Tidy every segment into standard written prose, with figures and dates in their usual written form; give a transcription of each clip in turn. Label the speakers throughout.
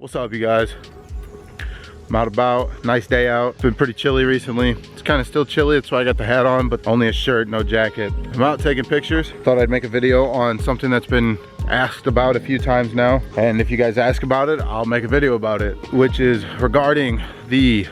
Speaker 1: What's up, you guys? I'm out about, nice day out. It's been pretty chilly recently. It's kind of still chilly, that's why I got the hat on, but only a shirt, no jacket. I'm out taking pictures. Thought I'd make a video on something that's been asked about a few times now. And if you guys ask about it, I'll make a video about it, which is regarding the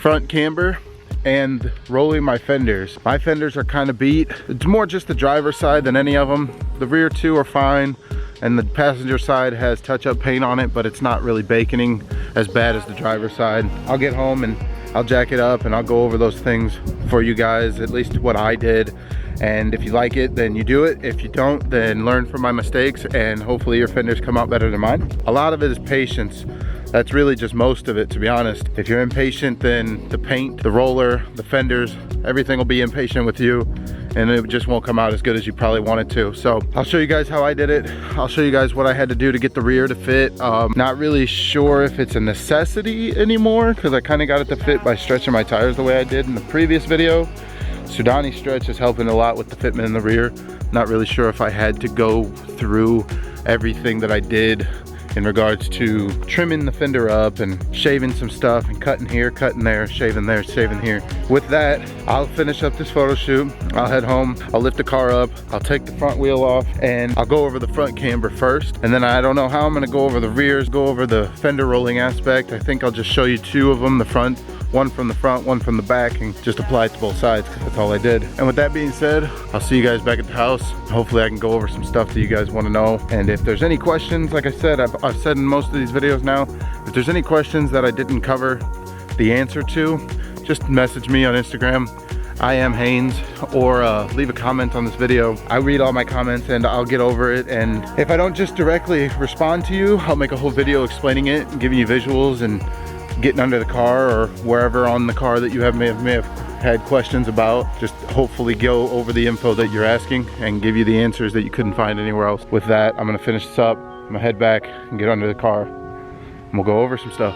Speaker 1: front camber and rolling my fenders. My fenders are kind of beat. It's more just the driver's side than any of them. The rear two are fine, and the passenger side has touch-up paint on it, but it's not really baconing as bad as the driver's side. I'll get home and I'll jack it up and I'll go over those things for you guys, at least what I did. And if you like it, then you do it. If you don't, then learn from my mistakes and hopefully your fenders come out better than mine. A lot of it is patience. That's really just most of it, to be honest. If you're impatient, then the paint, the roller, the fenders, everything will be impatient with you, and it just won't come out as good as you probably want it to. So I'll show you guys how I did it. I'll show you guys what I had to do to get the rear to fit. Not really sure if it's a necessity anymore, because I kind of got it to fit by stretching my tires the way I did in the previous video. Sudani stretch is helping a lot with the fitment in the rear. Not really sure if I had to go through everything that I did in regards to trimming the fender up and shaving some stuff and cutting here, cutting there, shaving there, shaving here. With that, I'll finish up this photo shoot. I'll head home, I'll lift the car up, I'll take the front wheel off, and I'll go over the front camber first. And then I don't know how I'm gonna go over the rears, go over the fender rolling aspect. I think I'll just show you two of them, the front, one from the front, one from the back, and just apply it to both sides, because that's all I did. And with that being said, I'll see you guys back at the house. Hopefully I can go over some stuff that you guys want to know. And if there's any questions, like I said, I've said in most of these videos now, if there's any questions that I didn't cover the answer to, just message me on Instagram. I am Haynes, or leave a comment on this video. I read all my comments and I'll get over it. And if I don't just directly respond to you, I'll make a whole video explaining it and giving you visuals and getting under the car or wherever on the car that you may have had questions about. Just hopefully go over the info that you're asking and give you the answers that you couldn't find anywhere else. With that, I'm gonna finish this up. I'm gonna head back and get under the car and we'll go over some stuff.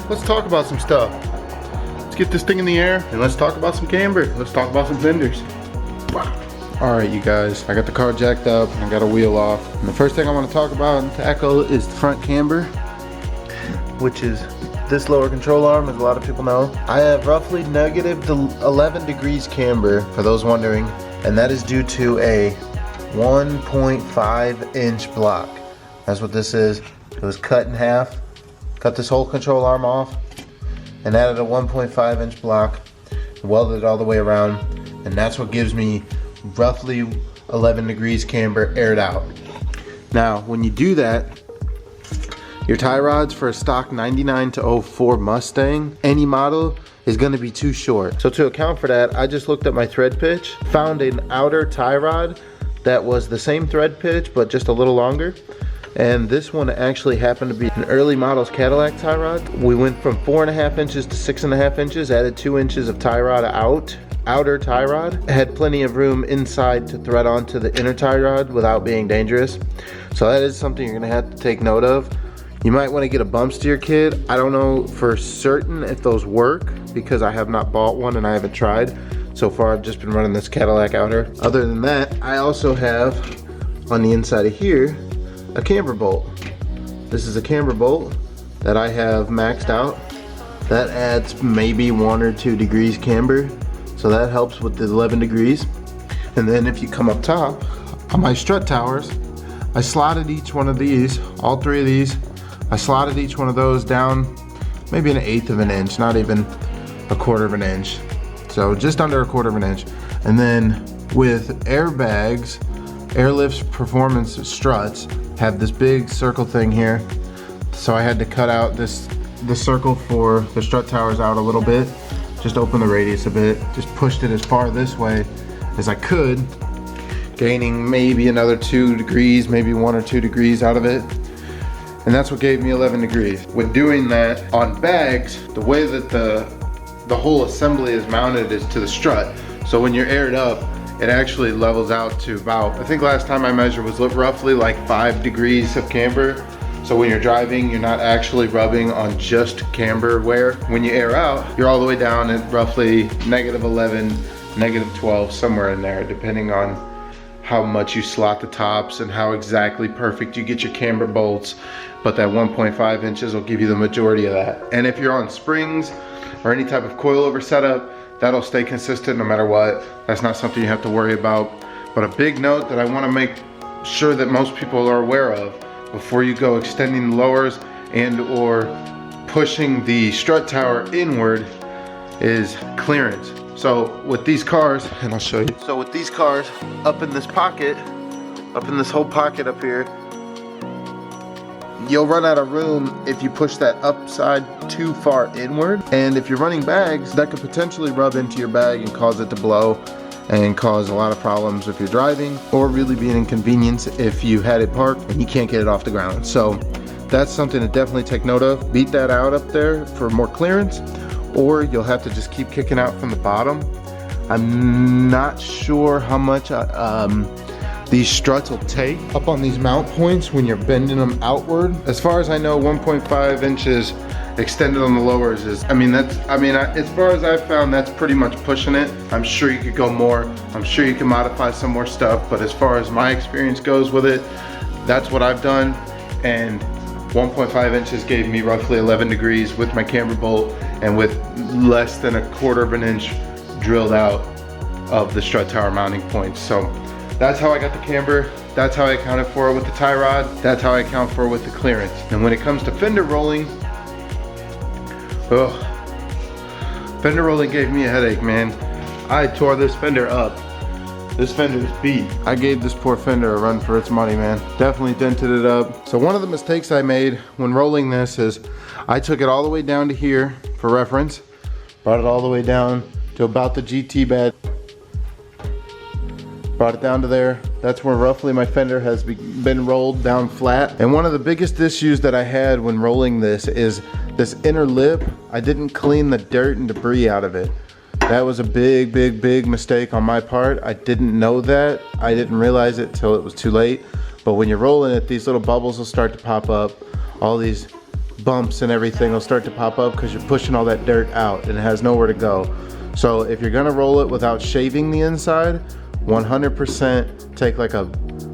Speaker 1: Let's talk about some stuff. Let's get this thing in the air and let's talk about some camber. Let's talk about some fenders. All right, you guys, I got the car jacked up and I got a wheel off. And the first thing I want to talk about and tackle is the front camber, which is this lower control arm, as a lot of people know. I have roughly negative 11 degrees camber, for those wondering, and that is due to a 1.5 inch block. That's what this is. It was cut in half. Cut this whole control arm off and added a 1.5 inch block, welded it all the way around, and that's what gives me roughly 11 degrees camber aired out. Now, when you do that, your tie rods for a stock 99 to 04 Mustang, any model, is gonna be too short. So to account for that, I just looked at my thread pitch, found an outer tie rod that was the same thread pitch, but just a little longer. And this one actually happened to be an early model's Cadillac tie rod. We went from 4.5 inches to 6.5 inches, added 2 inches of tie rod outer tie rod. Had plenty of room inside to thread onto the inner tie rod without being dangerous. So that is something you're gonna have to take note of. You might wanna get a bump steer kit. I don't know for certain if those work because I have not bought one and I haven't tried. So far I've just been running this Cadillac outer. Other than that, I also have on the inside of here a camber bolt. This is a camber bolt that I have maxed out. That adds maybe 1 or 2 degrees camber, so that helps with the 11 degrees. And then if you come up top on my strut towers, I slotted each one of these, all 3 of these, I slotted each one of those down maybe 1/8 of an inch, not even 1/4 of an inch. So just under 1/4 of an inch. And then with airbags, Airlift's performance struts have this big circle thing here. So I had to cut out the circle for the strut towers out a little bit. Just open the radius a bit. Just pushed it as far this way as I could, gaining maybe another 2 degrees, maybe 1 or 2 degrees out of it. And that's what gave me 11 degrees. With doing that on bags, the way that the whole assembly is mounted is to the strut. So when you're aired up, it actually levels out to about, I think last time I measured was roughly like 5 degrees of camber. So when you're driving, you're not actually rubbing on just camber wear. When you air out, you're all the way down at roughly -11, -12, somewhere in there, depending on how much you slot the tops and how exactly perfect you get your camber bolts. But that 1.5 inches will give you the majority of that. And if you're on springs or any type of coilover setup, that'll stay consistent no matter what. That's not something you have to worry about. But a big note that I want to make sure that most people are aware of before you go extending the lowers and or pushing the strut tower inward is clearance. So with these cars, and I'll show you. So with these cars up in this pocket, up in this whole pocket up here, you'll run out of room if you push that upside too far inward. And if you're running bags, that could potentially rub into your bag and cause it to blow and cause a lot of problems if you're driving, or really be an inconvenience if you had it parked and you can't get it off the ground. So that's something to definitely take note of. Beat that out up there for more clearance, or you'll have to just keep kicking out from the bottom. I'm not sure how much these struts will take up on these mount points when you're bending them outward. As far as I know, 1.5 inches extended on the lowers is, as far as I've found, that's pretty much pushing it. I'm sure you could go more. I'm sure you can modify some more stuff, but as far as my experience goes with it, that's what I've done. And 1.5 inches gave me roughly 11 degrees with my camber bolt and with less than 1/4 of an inch drilled out of the strut tower mounting points. So that's how I got the camber. That's how I accounted for it with the tie rod. That's how I account for it with the clearance. And when it comes to fender rolling, fender rolling gave me a headache, man. I tore this fender up. This fender is beat. I gave this poor fender a run for its money, man. Definitely dented it up. So one of the mistakes I made when rolling this is I took it all the way down to here for reference, brought it all the way down to about the GT bed, brought it down to there. That's where roughly my fender has been rolled down flat. And one of the biggest issues that I had when rolling this is this inner lip. I didn't clean the dirt and debris out of it. That was a big, big, big mistake on my part. I didn't know that. I didn't realize it till it was too late. But when you're rolling it, these little bubbles will start to pop up. All these bumps and everything will start to pop up because you're pushing all that dirt out and it has nowhere to go. So if you're gonna roll it without shaving the inside, 100% take like a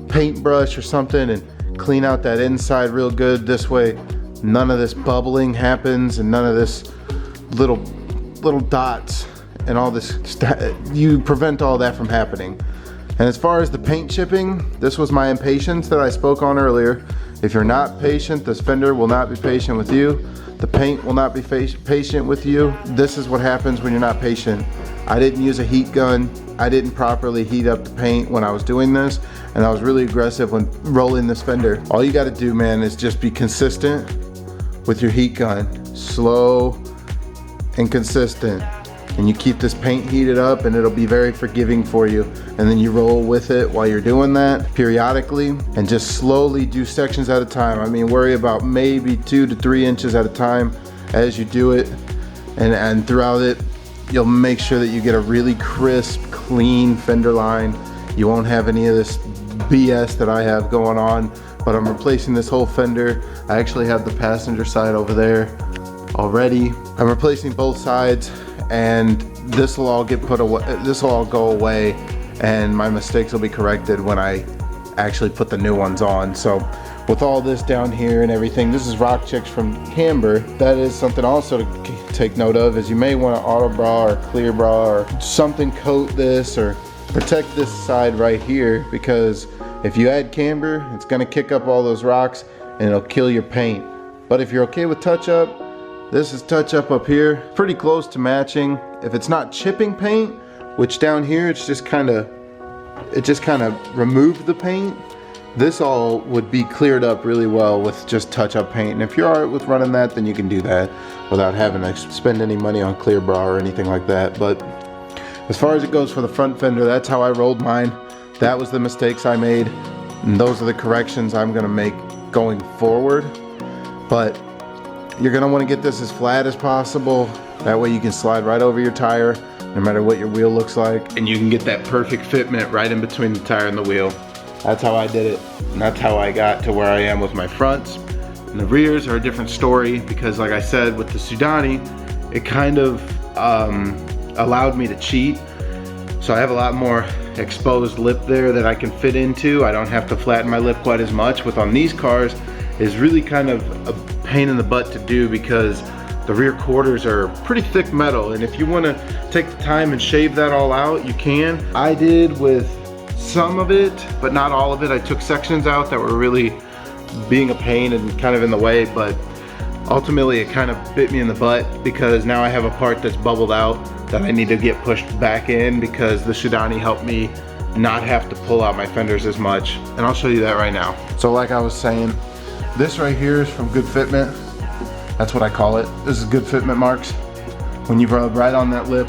Speaker 1: paintbrush or something and clean out that inside real good. This way, none of this bubbling happens and none of this little dots and all this, you prevent all that from happening. And as far as the paint chipping, this was my impatience that I spoke on earlier. If you're not patient, this fender will not be patient with you. The paint will not be patient with you. This is what happens when you're not patient. I didn't use a heat gun. I didn't properly heat up the paint when I was doing this, and I was really aggressive when rolling this fender. All you gotta do, man, is just be consistent with your heat gun. Slow and consistent. And you keep this paint heated up and it'll be very forgiving for you. And then you roll with it while you're doing that periodically and just slowly do sections at a time. I mean, worry about maybe 2 to 3 inches at a time as you do it. And throughout it, you'll make sure that you get a really crisp, clean fender line. You won't have any of this BS that I have going on, but I'm replacing this whole fender. I actually have the passenger side over there already. I'm replacing both sides, and this will all get put away. This will all go away, and my mistakes will be corrected when I actually put the new ones on. So with all this down here and everything, this is Rock Chicks from Camber. That is something also to take note of, is you may want to auto bra or clear bra or something, coat this or protect this side right here, because if you add camber, it's going to kick up all those rocks and it'll kill your paint. But if you're okay with touch up, this is touch up here, pretty close to matching. If it's not chipping paint, which down here it's just kind of, it just kind of removed the paint, this all would be cleared up really well with just touch up paint. And if you're alright with running that, then you can do that without having to spend any money on clear bra or anything like that. But as far as it goes for the front fender, that's how I rolled mine. That was the mistakes I made, and those are the corrections I'm gonna make going forward. But you're gonna wanna get this as flat as possible. That way you can slide right over your tire, no matter what your wheel looks like. And you can get that perfect fitment right in between the tire and the wheel. That's how I did it, and that's how I got to where I am with my fronts. And the rears are a different story, because like I said, with the Sudani, it kind of allowed me to cheat. So I have a lot more exposed lip there that I can fit into. I don't have to flatten my lip quite as much. With on these cars is really kind of a pain in the butt to do, because the rear quarters are pretty thick metal, and if you want to take the time and shave that all out, you can. I did with some of it, but not all of it. I took sections out that were really being a pain and kind of in the way, but ultimately it kind of bit me in the butt, because now I have a part that's bubbled out that I need to get pushed back in, because the Sudani helped me not have to pull out my fenders as much. And I'll show you that right now. So like I was saying, this right here is from Good Fitment. That's what I call it. This is Good Fitment marks. When you rub right on that lip,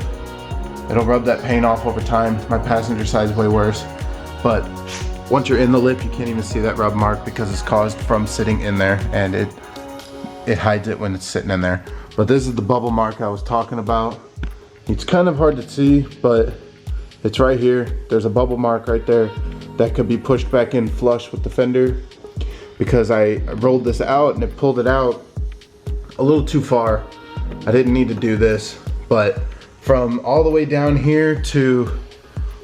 Speaker 1: it'll rub that paint off over time. My passenger side is way worse. But once you're in the lip, you can't even see that rub mark, because it's caused from sitting in there, and it hides it when it's sitting in there. But this is the bubble mark I was talking about. It's kind of hard to see, but it's right here. There's a bubble mark right there that could be pushed back in flush with the fender, because I rolled this out and it pulled it out a little too far. I didn't need to do this, but from all the way down here to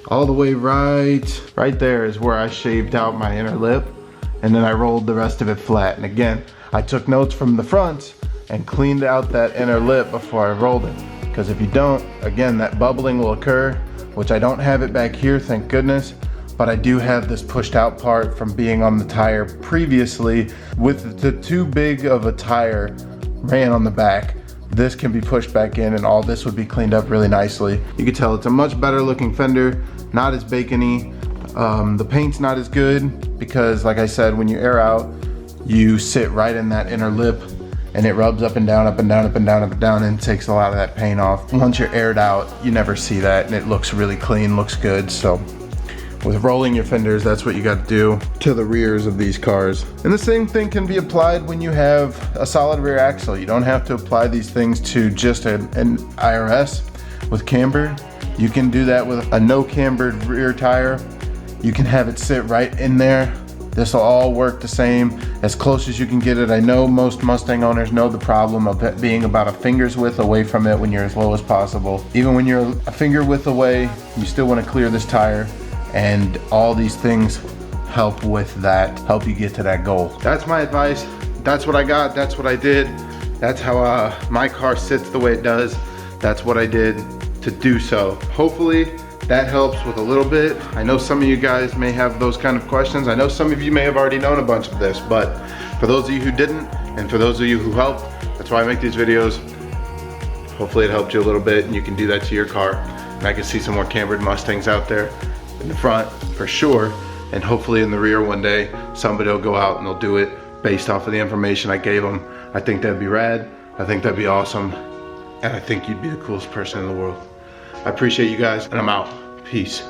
Speaker 1: all the way right there is where I shaved out my inner lip, and then I rolled the rest of it flat. And again, I took notes from the front and cleaned out that inner lip before I rolled it, because if you don't, again, that bubbling will occur, which I don't have it back here, thank goodness, but I do have this pushed out part from being on the tire previously. With the too big of a tire ran on the back, this can be pushed back in, and all this would be cleaned up really nicely. You can tell it's a much better looking fender, not as bacony. The paint's not as good, because like I said, when you air out, you sit right in that inner lip, and it rubs up and down, up and down, up and down, up and down, and takes a lot of that paint off. Once you're aired out, you never see that, and it looks really clean, looks good. So with rolling your fenders, that's what you got to do to the rears of these cars. And the same thing can be applied when you have a solid rear axle. You don't have to apply these things to just an IRS with camber. You can do that with a no cambered rear tire. You can have it sit right in there. This will all work the same, as close as you can get it. I know most Mustang owners know the problem of it being about a finger's width away from it when you're as low as possible. Even when you're a finger width away, you still want to clear this tire, and all these things help with that, help you get to that goal. That's my advice. That's what I got, that's what I did. That's how my car sits the way it does. That's what I did to do so. Hopefully that helps with a little bit. I know some of you guys may have those kind of questions. I know some of you may have already known a bunch of this, but for those of you who didn't, and for those of you who helped, that's why I make these videos. Hopefully it helped you a little bit, and you can do that to your car. And I can see some more cambered Mustangs out there in the front for sure, and hopefully in the rear one day somebody will go out and they'll do it based off of the information I gave them. I think that'd be rad. I think that'd be awesome, and I think you'd be the coolest person in the world. I appreciate you guys, and I'm out. Peace.